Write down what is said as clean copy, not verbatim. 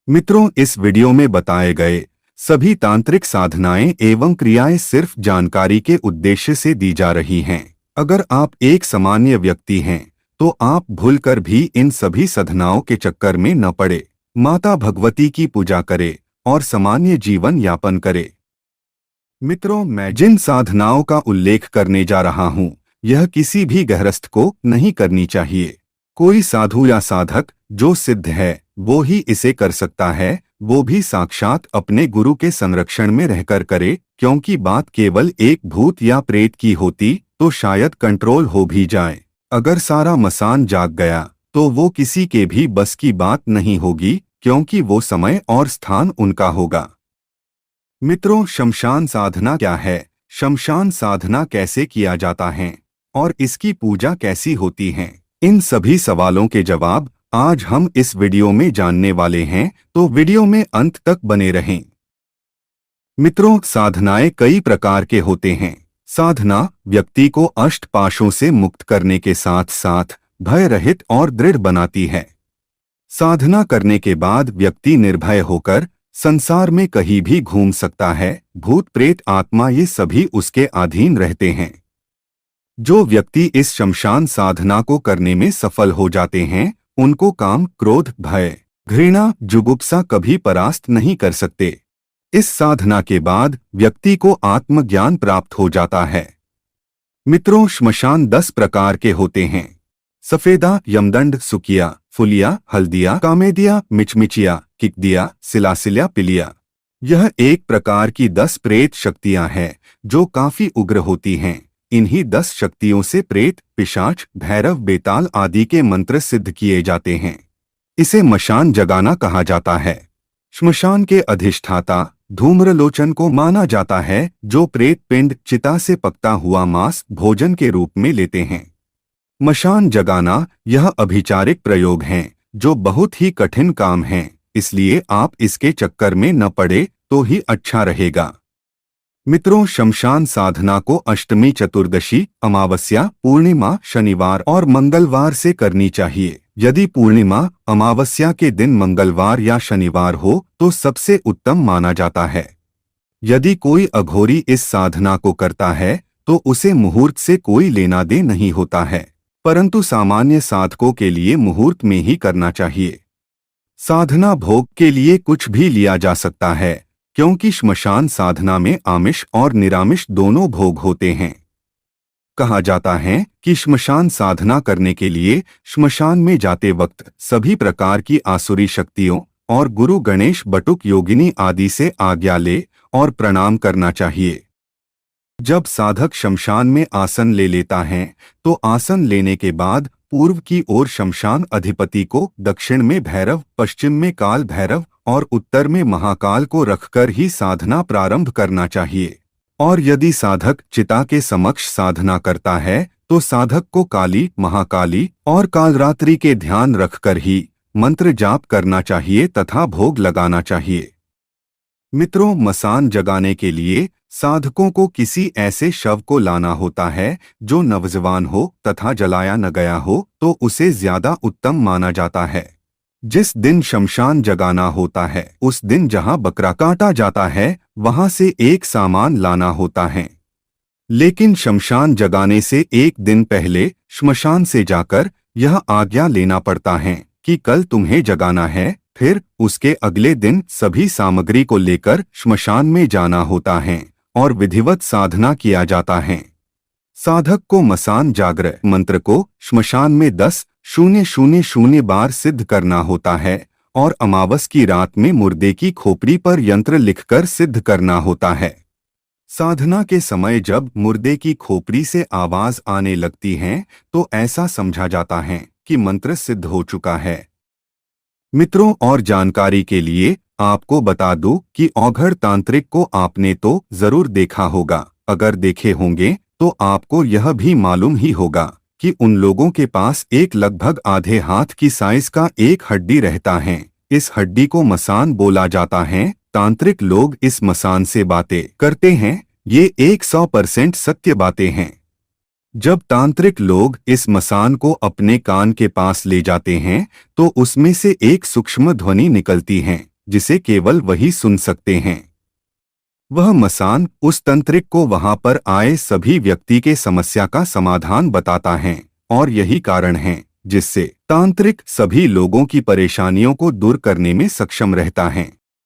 मित्रों, इस वीडियो में बताए गए सभी तांत्रिक साधनाएं एवं क्रियाएं सिर्फ जानकारी के उद्देश्य से दी जा रही हैं। अगर आप एक सामान्य व्यक्ति हैं तो आप भूलकर भी इन सभी साधनाओं के चक्कर में न पड़े। माता भगवती की पूजा करें और सामान्य जीवन यापन करें। मित्रों, मैं जिन साधनाओं का उल्लेख करने जा रहा हूं, यह किसी भी गृहस्थ को नहीं करनी चाहिए। कोई साधु या साधक जो सिद्ध है वो ही इसे कर सकता है, वो भी साक्षात अपने गुरु के संरक्षण में रहकर करे, क्योंकि बात केवल एक भूत या प्रेत की होती तो शायद कंट्रोल हो भी जाए। अगर सारा मसान जाग गया तो वो किसी के भी बस की बात नहीं होगी, क्योंकि वो समय और स्थान उनका होगा। मित्रों, शमशान साधना क्या है, शमशान साधना कैसे किया जाता है और इसकी पूजा कैसी होती है, इन सभी सवालों के जवाब आज हम इस वीडियो में जानने वाले हैं, तो वीडियो में अंत तक बने रहें। मित्रों, साधनाएं कई प्रकार के होते हैं। साधना व्यक्ति को अष्टपाशों से मुक्त करने के साथ साथ भय रहित और दृढ़ बनाती है। साधना करने के बाद व्यक्ति निर्भय होकर संसार में कहीं भी घूम सकता है। भूत प्रेत आत्मा ये सभी उसके अधीन रहते हैं। जो व्यक्ति इस शमशान साधना को करने में सफल हो जाते हैं, उनको काम, क्रोध, भय, घृणा, जुगुप्सा कभी परास्त नहीं कर सकते। इस साधना के बाद व्यक्ति को आत्मज्ञान प्राप्त हो जाता है। मित्रों, श्मशान 10 प्रकार के होते हैं। सफेदा, यमदंड, सुकिया, फुलिया, हल्दिया, कामेदिया, मिचमिचिया, किकदिया, सिलासिल्या, पिलिया। यह एक प्रकार की 10 प्रेत शक्तियां हैं जो काफी उग्र होती हैं। इन्हीं 10 शक्तियों से प्रेत, पिशाच, भैरव, बेताल आदि के मंत्र सिद्ध किए जाते हैं। इसे मशान जगाना कहा जाता है। श्मशान के अधिष्ठाता धूम्रलोचन को माना जाता है, जो प्रेत पिंड चिता से पकता हुआ मांस भोजन के रूप में लेते हैं। मशान जगाना यह अभिचारिक प्रयोग हैं जो बहुत ही कठिन काम हैं, इसलिए आप इसके चक्कर में न पड़े तो ही अच्छा रहेगा। मित्रों, शमशान साधना को अष्टमी, चतुर्दशी, अमावस्या, पूर्णिमा, शनिवार और मंगलवार से करनी चाहिए। यदि पूर्णिमा, अमावस्या के दिन मंगलवार या शनिवार हो तो सबसे उत्तम माना जाता है। यदि कोई अघोरी इस साधना को करता है तो उसे मुहूर्त से कोई लेना दे नहीं होता है, परंतु सामान्य साधकों के लिए मुहूर्त में ही करना चाहिए। साधना भोग के लिए कुछ भी लिया जा सकता है, क्योंकि श्मशान साधना में आमिष और निरामिष दोनों भोग होते हैं। कहा जाता है कि श्मशान साधना करने के लिए श्मशान में जाते वक्त सभी प्रकार की आसुरी शक्तियों और गुरु गणेश, बटुक, योगिनी आदि से आज्ञा ले और प्रणाम करना चाहिए। जब साधक शमशान में आसन ले लेता है तो आसन लेने के बाद पूर्व की ओर शमशान अधिपति को, दक्षिण में भैरव, पश्चिम में काल भैरव और उत्तर में महाकाल को रखकर ही साधना प्रारंभ करना चाहिए। और यदि साधक चिता के समक्ष साधना करता है तो साधक को काली, महाकाली और कालरात्रि के ध्यान रखकर ही मंत्र जाप करना चाहिए तथा भोग लगाना चाहिए। मित्रों, मसान जगाने के लिए साधकों को किसी ऐसे शव को लाना होता है जो नवजवान हो तथा जलाया न गया हो तो उसे ज्यादा उत्तम माना जाता है। जिस दिन शमशान जगाना होता है उस दिन जहां बकरा काटा जाता है वहां से एक सामान लाना होता है, लेकिन शमशान जगाने से एक दिन पहले श्मशान से जाकर यह आज्ञा लेना पड़ता है कि कल तुम्हें जगाना है। फिर उसके अगले दिन सभी सामग्री को लेकर श्मशान में जाना होता है और विधिवत साधना किया जाता है। साधक को मसान जागर मंत्र को श्मशान में 10,000 बार सिद्ध करना होता है और अमावस की रात में मुर्दे की खोपड़ी पर यंत्र लिखकर सिद्ध करना होता है। साधना के समय जब मुर्दे की खोपड़ी से आवाज आने लगती है तो ऐसा समझा जाता है कि मंत्र सिद्ध हो चुका है। मित्रों, और जानकारी के लिए आपको बता दूं कि औघड़ तांत्रिक को आपने तो जरूर देखा होगा। अगर देखे होंगे तो आपको यह भी मालूम ही होगा कि उन लोगों के पास एक लगभग आधे हाथ की साइज का एक हड्डी रहता है। इस हड्डी को मसान बोला जाता है। तांत्रिक लोग इस मसान से बातें करते हैं। ये 100% सत्य बातें हैं। जब तांत्रिक लोग इस मसान को अपने कान के पास ले जाते हैं तो उसमें से एक सूक्ष्म ध्वनि निकलती है। जिसे केवल वही सुन सकते हैं। वह मसान उस तांत्रिक को वहां पर आए सभी व्यक्ति के समस्या का समाधान बताता है, और यही कारण है जिससे तांत्रिक सभी लोगों की परेशानियों को दूर करने में सक्षम रहता है।